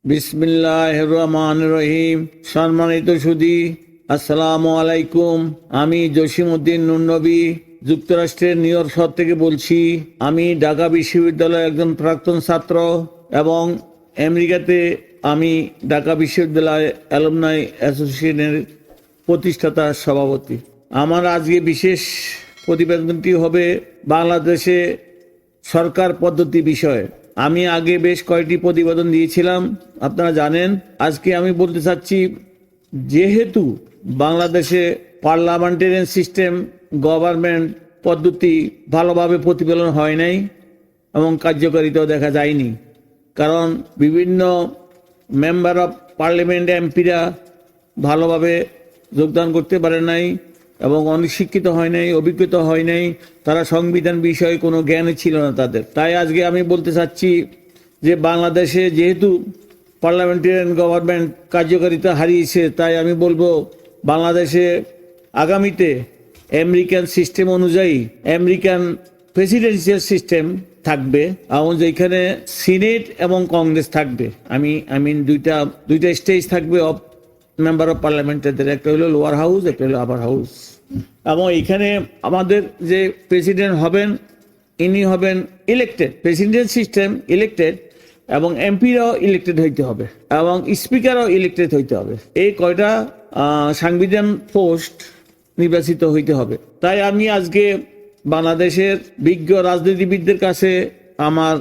বিসমিল্লাহির রহমানির রহিম। সম্মানিত সুধী, আসসালামু আলাইকুম। আমি জসিমউদ্দিন নুরনবী যুক্তরাষ্ট্রের নিউ ইয়র্ক শহর থেকে বলছি। আমি ঢাকা বিশ্ববিদ্যালয়ের একজন প্রাক্তন ছাত্র এবং আমেরিকাতে আমি ঢাকা বিশ্ববিদ্যালয় অ্যালুমনাই অ্যাসোসিয়েশনের প্রতিষ্ঠাতা সভাপতি। আমার আজকে বিশেষ প্রতিবেদনটি হবে বাংলাদেশে সরকার পদ্ধতি বিষয়ে। আমি আগে বেশ কয়েকটি প্রতিবেদন দিয়েছিলাম, আপনারা জানেন। আজকে আমি বলতে চাচ্ছি, যেহেতু বাংলাদেশে পার্লামেন্টারিয়ান সিস্টেম গভর্নমেন্ট পদ্ধতি ভালোভাবে প্রতিপালন হয় নাই এবং কার্যকারিতাও দেখা যায়নি, কারণ বিভিন্ন মেম্বার অফ পার্লামেন্ট এমপিরা ভালোভাবে যোগদান করতে পারে নাই এবং অনেক শিক্ষিত হয় নাই, অভিজ্ঞতা হয় নাই, তারা সংবিধান বিষয়ে কোনো জ্ঞান ছিল না তাদের। তাই আজকে আমি বলতে চাচ্ছি যে বাংলাদেশে যেহেতু পার্লামেন্টারিয়ান গভর্নমেন্ট কার্যকারিতা হারিয়েছে, তাই আমি বলবো বাংলাদেশে আগামীতে আমেরিকান সিস্টেম অনুযায়ী আমেরিকান প্রেসিডেন্সিয়াল সিস্টেম থাকবে এবং যেখানে সিনেট এবং কংগ্রেস থাকবে। আমি দুইটা স্টেজ থাকবে অফ মেম্বার অফ পার্লামেন্টের, একটা হলো লোয়ার হাউস, একটা হলো আপার হাউস। এবং এখানে আমাদের যে প্রেসিডেন্ট হবেন, ইনি হবেন ইলেক্টেড, প্রেসিডেন্ট সিস্টেম ইলেক্টেড, এবং এমপিরাও ইলেক্টেড হইতে হবে এবং স্পিকারও ইলেক্টেড হইতে হবে। এই কয়টা সাংবিধান পোস্ট নির্বাচিত হইতে হবে। তাই আমি আজকে বাংলাদেশের বিজ্ঞ রাজনীতিবিদদের কাছে আমার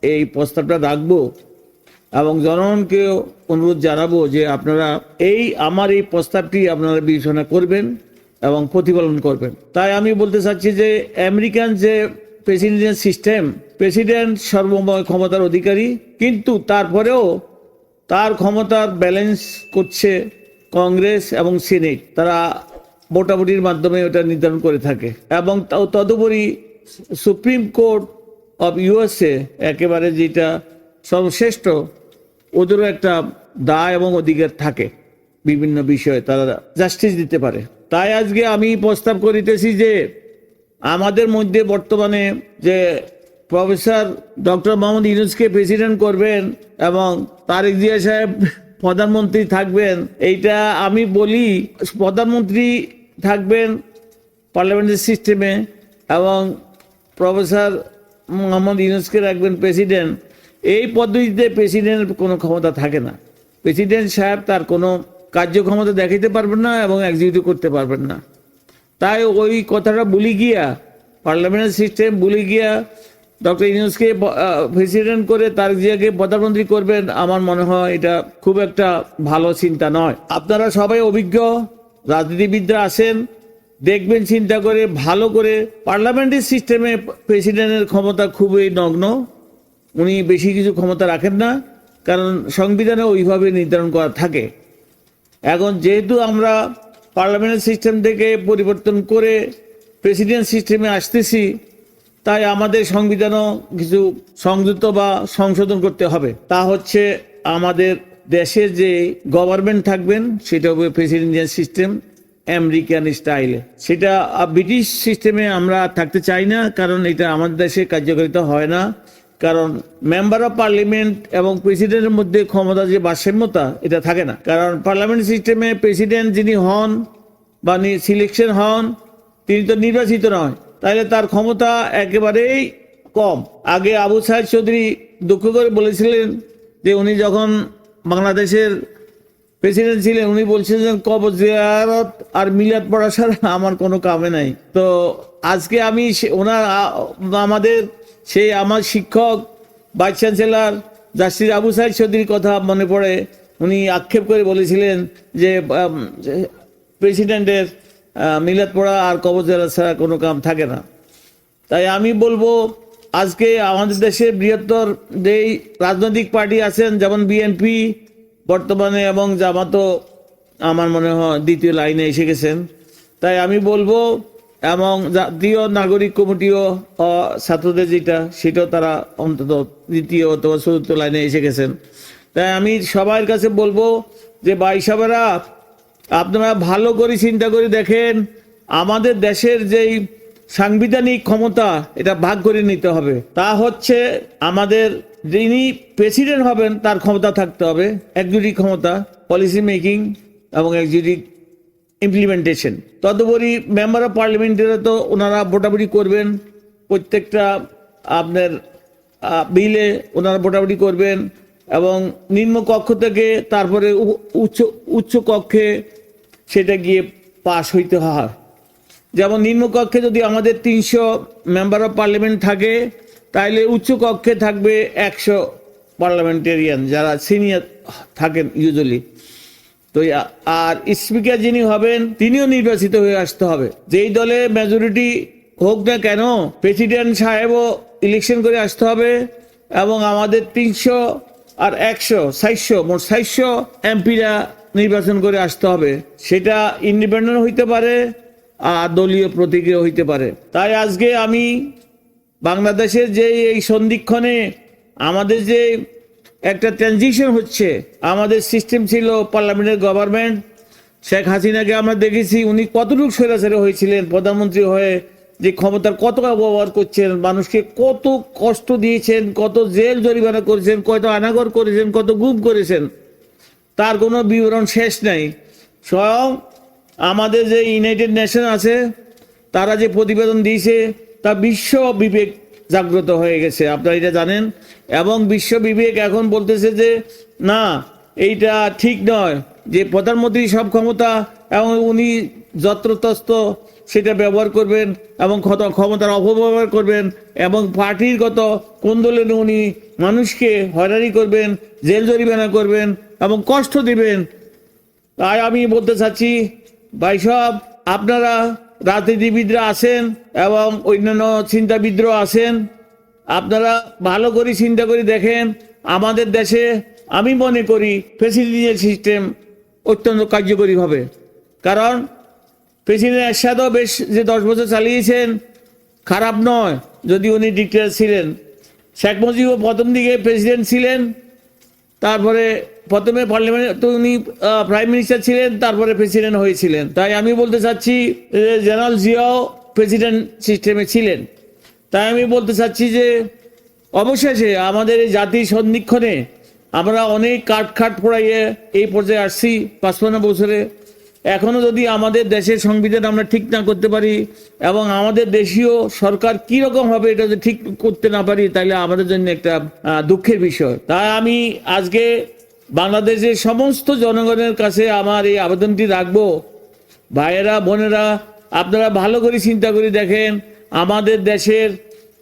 এই প্রস্তাবটা রাখবো এবং জনগণকেও অনুরোধ জানাবো যে আপনারা আমার এই প্রস্তাবটি আপনারা বিবেচনা করবেন এবং প্রতিপালন করবেন। তাই আমি বলতে চাচ্ছি যে আমেরিকান যে প্রেসিডেন্ট সিস্টেম, প্রেসিডেন্ট সর্বময় ক্ষমতার অধিকারী, কিন্তু তারপরেও তার ক্ষমতার ব্যালেন্স করছে কংগ্রেস এবং সিনেট। তারা ভোটাভুটির মাধ্যমে ওটা নির্ধারণ করে থাকে এবং তদুপরি সুপ্রিম কোর্ট অফ ইউএসএ একেবারে যেটা সর্বশ্রেষ্ঠ, ওদেরও একটা দায় এবং অধিকার থাকে, বিভিন্ন বিষয়ে তারা জাস্টিস দিতে পারে। তাই আজকে আমি প্রস্তাব করিতেছি যে আমাদের মধ্যে বর্তমানে যে প্রফেসর ডক্টর মোহাম্মদ ইউনূসকে প্রেসিডেন্ট করবেন এবং তারেক জিয়া সাহেব প্রধানমন্ত্রী থাকবেন। এইটা আমি বলি, প্রধানমন্ত্রী থাকবেন পার্লামেন্টারি সিস্টেমে এবং প্রফেসর মোহাম্মদ ইউনূসকে রাখবেন প্রেসিডেন্ট। এই পদ্ধতিতে প্রেসিডেন্টের কোনো ক্ষমতা থাকে না। প্রেসিডেন্ট সাহেব তার কোনো কার্যক্ষমতা দেখাইতে পারবেন না এবং এক্সিকিউটিভ করতে পারবেন না। তাই ওই কথাটা ভুলে গিয়া, পার্লামেন্টারি সিস্টেম ভুলে গিয়া ডক্টর ইউনূসকে প্রেসিডেন্ট করে তারেক জিয়াকে প্রধানমন্ত্রী করবেন, আমার মনে হয় এটা খুব একটা ভালো চিন্তা নয়। আপনারা সবাই অভিজ্ঞ রাজনীতিবিদরা আছেন, দেখবেন চিন্তা করে ভালো করে। পার্লামেন্টারি সিস্টেমে প্রেসিডেন্টের ক্ষমতা খুবই নগ্ন, উনি বেশি কিছু ক্ষমতা রাখেন না, কারণ সংবিধানে ওইভাবে নির্ধারণ করা থাকে। এখন যেহেতু আমরা পার্লামেন্টারি সিস্টেম থেকে পরিবর্তন করে প্রেসিডেন্ট সিস্টেমে আসতেছি, তাই আমাদের সংবিধানও কিছু সংযুক্ত বা সংশোধন করতে হবে। তা হচ্ছে আমাদের দেশের যে গভর্নমেন্ট থাকবেন সেটা হবে প্রেসিডেন্সিয়াল সিস্টেম আমেরিকান স্টাইলে। সেটা ব্রিটিশ সিস্টেমে আমরা থাকতে চাই না, কারণ এটা আমাদের দেশে কার্যকারিতা হয় না। কারণ মেম্বার অফ পার্লামেন্ট এবং প্রেসিডেন্টের মধ্যে ক্ষমতা যে ভারসাম্যতা, এটা থাকে না। কারণ পার্লামেন্ট সিস্টেমে প্রেসিডেন্ট যিনি হন বা সিলেকশন হন, তিনি তো নির্বাচিত নয়, তাহলে তার ক্ষমতা একেবারেই কম। আগে আবু সাইদ চৌধুরী দুঃখ করে বলেছিলেন যে উনি যখন বাংলাদেশের প্রেসিডেন্ট ছিলেন, উনি বলছিলেন কবর জিয়ারত আর মিলাদ পড়া ছাড়া আমার কোনো কামে নাই। তো আজকে আমি আমার শিক্ষক vice chancellor justice Abu Sayeed চৌধুরীর কথা মনে পড়ে। উনি আক্ষেপ করে বলেছিলেন যে প্রেসিডেন্টের মিলাদ পড়া আর কবর জিয়ারত ছাড়া কোনো কাম থাকে না। তাই আমি বলবো, আজকে আমাদের দেশে বৃহত্তর যেই রাজনৈতিক পার্টি আছেন, যেমন বিএনপি বর্তমানে এবং জামাতও আমার মনে হয় দ্বিতীয় লাইনে এসে গেছেন। তাই আমি বলবো, এবং জাতীয় নাগরিক কমিটিও ছাত্রদের যেটা, সেটাও তারা অন্তত দ্বিতীয় অথবা চতুর্থ লাইনে এসে গেছেন। তাই আমি সবার কাছে বলবো যে ভাই সাহেবেরা, আপনারা ভালো করে চিন্তা করে দেখেন, আমাদের দেশের যেই সাংবিধানিক ক্ষমতা, এটা ভাগ করে নিতে হবে। তা হচ্ছে আমাদের যিনি প্রেসিডেন্ট হবেন তার ক্ষমতা থাকতে হবে, একজুটি ক্ষমতা, পলিসি মেকিং এবং একজুটি ইমপ্লিমেন্টেশন। তদুপরি মেম্বার অফ পার্লামেন্টের তো ওনারা ভোটাভুটি করবেন, প্রত্যেকটা আপনার বিলে ওনারা ভোটাভুটি করবেন এবং নিম্ন কক্ষ থেকে তারপরে উচ্চ কক্ষে সেটা গিয়ে পাশ হইতে হয়। যেমন নিম্নকক্ষে যদি আমাদের 300 মেম্বার অফ পার্লামেন্ট থাকে, তাহলে উচ্চ কক্ষে থাকবে 100 পার্লামেন্টেরিয়ান যারা সিনিয়র থাকেন ইউজুয়ালি। তো আর স্পিকার যিনি হবেন তিনিও নির্বাচিত হয়ে আসতে হবে। যেই দলে মেজরিটি হোক না কেন, প্রেসিডেন্ট সাহেবও ইলেকশন করে আসতে হবে এবং আমাদের 300 আর 100 400 মোট 400 এমপিরা নির্বাচন করে আসতে হবে। সেটা ইন্ডিপেন্ডেন্ট হইতে পারে আর দলীয় প্রতীকীয় হইতে পারে। তাই আজকে আমি বাংলাদেশের যে এই সন্ধিক্ষণে আমাদের যে একটা ট্রানজিশন হচ্ছে, আমাদের সিস্টেম ছিল পার্লামেন্টের গভর্নমেন্ট। শেখ হাসিনাকে আমরা দেখেছি উনি কতটুকু স্বৈরাচারী হয়েছিলেন, প্রধানমন্ত্রী হয়ে যে ক্ষমতার কত ব্যবহার করছেন, মানুষকে কত কষ্ট দিয়েছেন, কত জেল জরিমানা করেছেন, কত আনাগর করেছেন, কত গুম করেছেন, তার কোনো বিবরণ শেষ নাই। স্বয়ং আমাদের যে ইউনাইটেড নেশন আছে তারা যে প্রতিবেদন দিয়েছে তা বিশ্ব বিবেক জাগ্রত হয়ে গেছে, আপনারা এটা জানেন। এবং বিশ্ব বিবেক এখন বলতেছে যে না, এইটা ঠিক নয় যে প্রধানমন্ত্রী সব ক্ষমতা এবং উনি যত্রতস্ত সেটা ব্যবহার করবেন এবং ক্ষমতার অপব্যবহার করবেন এবং পার্টিগত কোন্দলে উনি মানুষকে হয়রানি করবেন, জেল জরিমানা করবেন এবং কষ্ট দিবেন। তাই আমি বলতে চাচ্ছি, ভাই সব আপনারা রাজনীতিবিদরা আছেন এবং অন্যান্য চিন্তাবিদরা আছেন, আপনারা ভালো করে চিন্তা করে দেখেন। আমাদের দেশে আমি মনে করি প্রেসিডেন্সিয়াল সিস্টেম অত্যন্ত কার্যকরী হবে, কারণ প্রেসিডেন্ট এরশাদও বেশ যে 10 বছর চালিয়েছেন খারাপ নয়, যদি উনি ডিক্টেটর ছিলেন। শেখ মুজিবও প্রথম দিকে প্রেসিডেন্ট ছিলেন, তারপরে প্রথমে পার্লামেন্ট তো উনি প্রাইম মিনিস্টার ছিলেন, তারপরে প্রেসিডেন্ট হয়েছিলেন। তাই আমি বলতে চাচ্ছি জেনারেল জিয়াও প্রেসিডেন্ট সিস্টেমে ছিলেন। তাই আমি বলতে চাচ্ছি যে অবশেষে আমাদের এই জাতির সন্ধিক্ষণে আমরা অনেক কাঠ পোড়াইয়ে এই পর্যায়ে আসছি 55 বছরে। এখনো যদি আমাদের দেশের সংবিধান আমরা ঠিক না করতে পারি এবং আমাদের দেশীয় সরকার কি রকম হবে এটা যদি ঠিক করতে না পারি, তাহলে আমাদের জন্য একটা দুঃখের বিষয়। তাই আমি আজকে বাংলাদেশের সমস্ত জনগণের কাছে আমার এই আবেদনটি রাখবো, ভাইয়েরা বোনেরা, আপনারা ভালো করে চিন্তা করে দেখেন আমাদের দেশের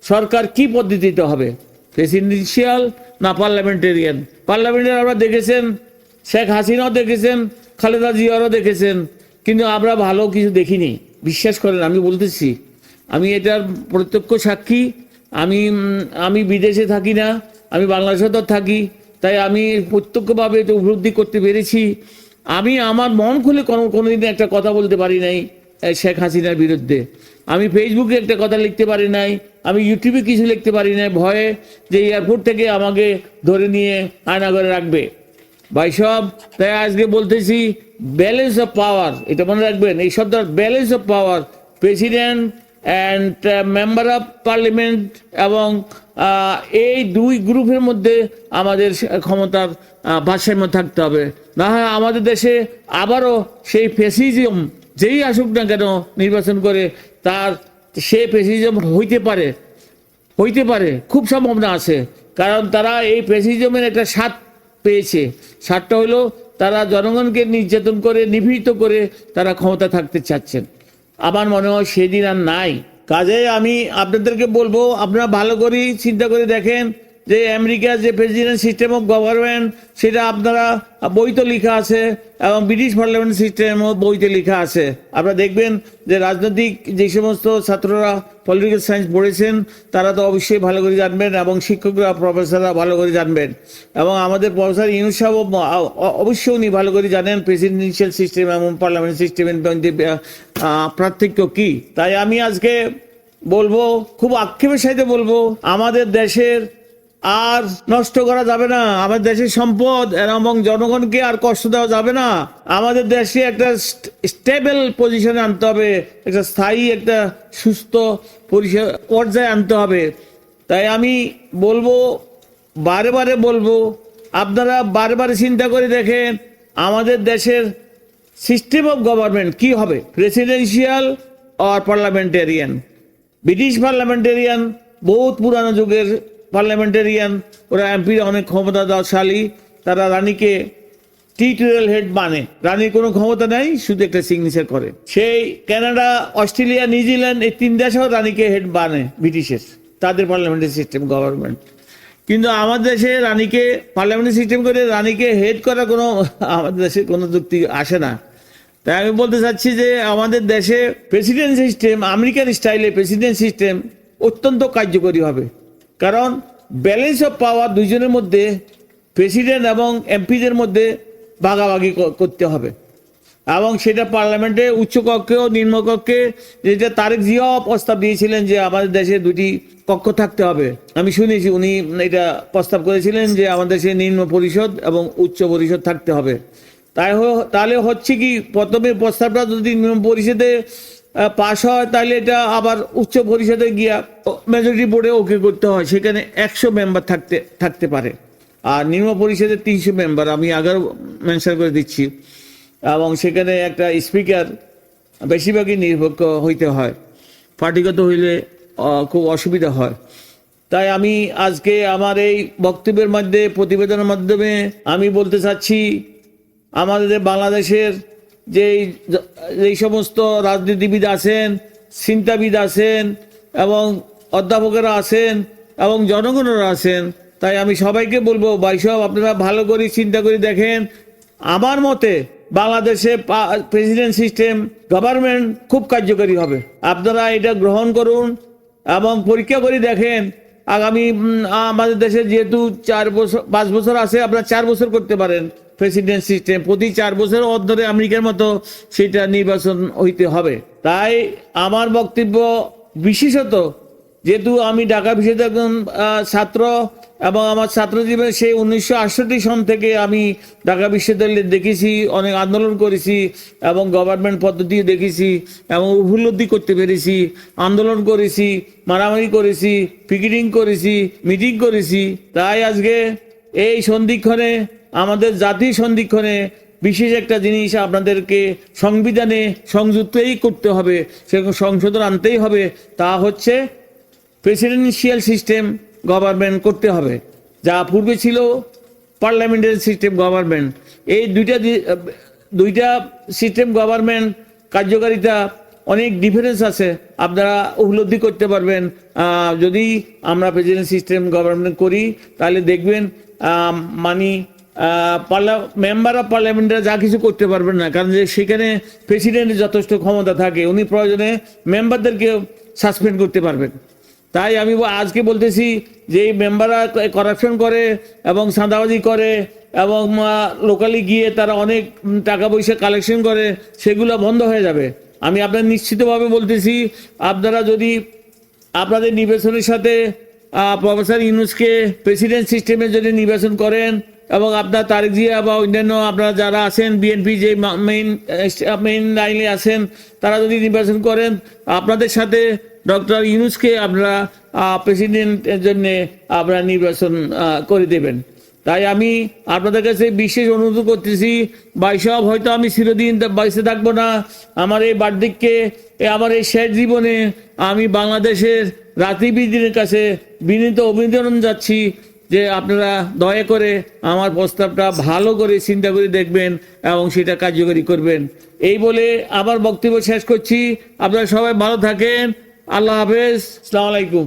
সরকার কি পদ্ধতিতে হবে, প্রেসিডেন্সিয়াল না পার্লামেন্টেরিয়ান। পার্লামেন্টের আমরা দেখেছেন, শেখ হাসিনাও দেখেছেন, খালেদা জিয়ারও দেখেছেন, কিন্তু আমরা ভালো কিছু দেখিনি। বিশ্বাস করেন, আমি বলতেছি, আমি এটার প্রত্যক্ষ সাক্ষী। আমি বিদেশে থাকি না, আমি বাংলাদেশে তো থাকি, তাই আমি প্রত্যক্ষভাবে এটা উপলব্ধি করতে পেরেছি। আমি আমার মন খুলে কোনোদিন একটা কথা বলতে পারি নাই শেখ হাসিনার বিরুদ্ধে। আমি ফেসবুকে একটা কথা লিখতে পারি নাই, আমি ইউটিউবে কিছু লিখতে পারি নাই, ভয়ে যে এয়ারপোর্ট থেকে আমাকে ধরে নিয়ে আয়নাঘরে রাখবে। ভাই সব, তাই আজকে বলতেছি ব্যালেন্স অফ পাওয়ার, এটা মনে রাখবেন, এই শব্দটা balance of power, president and member of parliament এবং এই দুই গ্রুপের মধ্যে আমাদের ক্ষমতার ভারসাম্য থাকতে হবে। না হয় আমাদের দেশে আবারও সেই ফ্যাসিজম যেই আসুক না কেন নির্বাচন করে, তার সে ফ্যাসিজম হইতে পারে, খুব সম্ভাবনা আছে। কারণ তারা এই ফ্যাসিজমের একটা স্বাদ পেয়েছে। স্বাদটা হলো তারা জনগণকে নির্যাতন করে, নিভৃত করে তারা ক্ষমতা থাকতে চাচ্ছেন। আমার মনে হয় সেদিন আর নাই। কাজে আমি আপনাদেরকে বলবো, আপনারা ভালো করে চিন্তা করে দেখেন যে আমেরিকার যে প্রেসিডেন্ট সিস্টেম অফ গভর্নমেন্ট, সেটা আপনারা বইতে লেখা আছে এবং ব্রিটিশ পার্লামেন্ট সিস্টেমও বইতে লেখা আছে। আপনারা দেখবেন যে রাজনৈতিক যে সমস্ত ছাত্ররা পলিটিক্যাল সায়েন্স পড়েছেন তারা তো অবশ্যই ভালো করে জানবেন এবং শিক্ষকরা প্রফেসররা ভালো করে জানবেন এবং আমাদের প্রফেসর ইউনুস সাহেব অবশ্যই উনি ভালো করে জানেন প্রেসিডেন্সিয়াল সিস্টেম এবং পার্লামেন্ট সিস্টেমের মধ্যে পার্থক্য কি। তাই আমি আজকে বলবো, খুব আক্ষেপের সাথে বলবো, আমাদের দেশের আর নষ্ট করা যাবে না, আমাদের দেশের সম্পদ এবং জনগণকে আর কষ্ট দেওয়া যাবে না। আমাদের দেশে একটা স্টেবল পজিশনে আনতে হবে, একটা স্থায়ী একটা সুস্থ পর্যায়ে আনতে হবে। তাই আমি বলবো বারে বারে বলবো, আপনারা বারে বারে চিন্তা করে দেখেন আমাদের দেশের সিস্টেম অফ গভর্নমেন্ট কি হবে, প্রেসিডেন্সিয়াল আর পার্লামেন্টেরিয়ান। ব্রিটিশ পার্লামেন্টেরিয়ান বহুত পুরানো যুগের পার্লামেন্টেরিয়ান, ওরা এমপিরা অনেক ক্ষমতাশালী, তারা রানীকে টিউটোরিয়াল হেড মানে, রানীর কোনো ক্ষমতা নেই, শুধু একটা সিগনেচার করে। সেই কানাডা, অস্ট্রেলিয়া, নিউজিল্যান্ড এই 3 দেশেও রানীকে হেড বানে ব্রিটিশের, তাদের পার্লামেন্টারি সিস্টেম গভর্নমেন্ট। কিন্তু আমাদের দেশে রানীকে পার্লামেন্টারি সিস্টেম করে রানীকে হেড করা কোনো আমাদের দেশে কোনো যুক্তি আসে না। তাই আমি বলতে চাচ্ছি যে আমাদের দেশে প্রেসিডেন্ট সিস্টেম, আমেরিকান স্টাইলে প্রেসিডেন্ট সিস্টেম অত্যন্ত কার্যকরী হবে। কারণ ব্যালেন্স অফ পাওয়ার দুইজনের মধ্যে, প্রেসিডেন্ট এবং এমপিদের মধ্যে ভাগাভাগি করতে হবে, এবং সেটা পার্লামেন্টে উচ্চকক্ষে ও নিম্নকক্ষে, যেটা তারেক জিয়া প্রস্তাব দিয়েছিলেন যে আমাদের দেশে 2টি কক্ষ থাকতে হবে। আমি শুনেছি উনি এটা প্রস্তাব করেছিলেন যে আমাদের দেশে নিম্ন পরিষদ এবং উচ্চ পরিষদ থাকতে হবে। তাহলে হচ্ছে কি, প্রথমে প্রস্তাবটা যদি নিম্ন পরিষদে পাশ হয়, তাহলে এটা আবার উচ্চ পরিষদে গিয়া মেজরিটি বোর্ডে ওকে করতে হয়, সেখানে 100 মেম্বার থাকতে পারে। আর নিম্ন পরিষদের 300 মেম্বার, আমি আগেও মেনশন করে দিচ্ছি। এবং সেখানে একটা স্পিকার বেশিরভাগই নিরপেক্ষ হইতে হয়, পার্টিগত হইলে খুব অসুবিধা হয়। তাই আমি আজকে আমার এই বক্তব্যের মধ্যে, প্রতিবেদনের মাধ্যমে আমি বলতে চাচ্ছি, আমাদের বাংলাদেশের যেই সমস্ত রাজনীতিবিদ আছেন, চিন্তাবিদ আছেন এবং অধ্যাপকেরা আছেন এবং জনগণরা আছেন, তাই আমি সবাইকে বলবো, ভাই সব আপনারা ভালো করে চিন্তা করে দেখেন। আমার মতে বাংলাদেশে প্রেসিডেন্ট সিস্টেম গভর্নমেন্ট খুব কার্যকরী হবে। আপনারা এটা গ্রহণ করুন এবং পরীক্ষা করে দেখেন। আগামী আমাদের দেশে যেহেতু 5 বছর আছে, আপনারা 4 বছর করতে পারেন প্রেসিডেন্ট সিস্টেম, প্রতি 4 বছর অন্তরে আমেরিকার মতো সেটা নির্বাচন হইতে হবে। তাই আমার বক্তব্য, বিশেষত যেহেতু আমি ঢাকা বিশ্ববিদ্যালয়ের একজন ছাত্র এবং আমার ছাত্র জীবনে সেই 1968 সন থেকে আমি ঢাকা বিশ্ববিদ্যালয়ে দেখেছি, অনেক আন্দোলন করেছি এবং গভর্নমেন্ট পদ্ধতিও দেখেছি এবং উপলব্ধি করতে পেরেছি, আন্দোলন করেছি, মারামারি করেছি, পিকেটিং করেছি, মিটিং করেছি। তাই আজকে এই সন্ধিক্ষণে, আমাদের জাতির সন্ধিক্ষণে বিশেষ একটা জিনিস আপনাদেরকে সংবিধানে সংযুক্তই করতে হবে, সেরকম সংশোধন আনতেই হবে। তা হচ্ছে প্রেসিডেন্সিয়াল সিস্টেম গভর্নমেন্ট করতে হবে, যা পূর্বে ছিল পার্লামেন্টারি সিস্টেম গভর্নমেন্ট। এই দুইটা সিস্টেম গভর্নমেন্ট কার্যকারিতা অনেক ডিফারেন্স আছে, আপনারা উপলব্ধি করতে পারবেন। যদি আমরা প্রেসিডেন্ট সিস্টেম গভর্নমেন্ট করি, তাহলে দেখবেন মেম্বার অফ পার্লামেন্টরা যা কিছু করতে পারবেন না, কারণ যে সেখানে প্রেসিডেন্টের যথেষ্ট ক্ষমতা থাকে, উনি প্রয়োজনে মেম্বারদেরকে সাসপেন্ড করতে পারবেন। তাই আমি আজকে বলতেছি যে এই মেম্বাররা করাপশন করে এবং চাঁদাবাজি করে এবং লোকালি গিয়ে তারা অনেক টাকা পয়সা কালেকশন করে, সেগুলো বন্ধ হয়ে যাবে। আমি আপনাদের নিশ্চিতভাবে বলতেছি, আপনারা যদি আপনাদের নির্বাচনের সাথে প্রফেসর ইউনূসকে প্রেসিডেন্ট সিস্টেমে যদি নির্বাচন করেন এবং আপনার তারেক জিয়া বা অন্যান্য আপনারা যারা আছেন, বিএনপি যে মেইন লাইনে আছেন, তারা যদি নির্বাচন করেন, আপনাদের সাথে ডক্টর ইউনূসকে আপনারা প্রেসিডেন্টের জন্য আপনারা নির্বাচন করে দেবেন। তাই আমি আপনাদের কাছে বিশেষ অনুরোধ করতেছি, ভাই সব, হয়তো আমি চিরদিন বেঁচে থাকবো না, আমার এই বার্ধক্যে, আমার এই শেষ জীবনে আমি বাংলাদেশের রাজনীতিবিদদের কাছে বিনীত অভিনন্দন যাচ্ছি যে আপনারা দয়া করে আমার প্রস্তাবটা ভালো করে চিন্তা করে দেখবেন এবং সেটা কার্যকরী করবেন। এই বলে আমার বক্তব্য শেষ করছি। আপনারা সবাই ভালো থাকেন। আল্লাহ হাফেজ। আসসালামু আলাইকুম।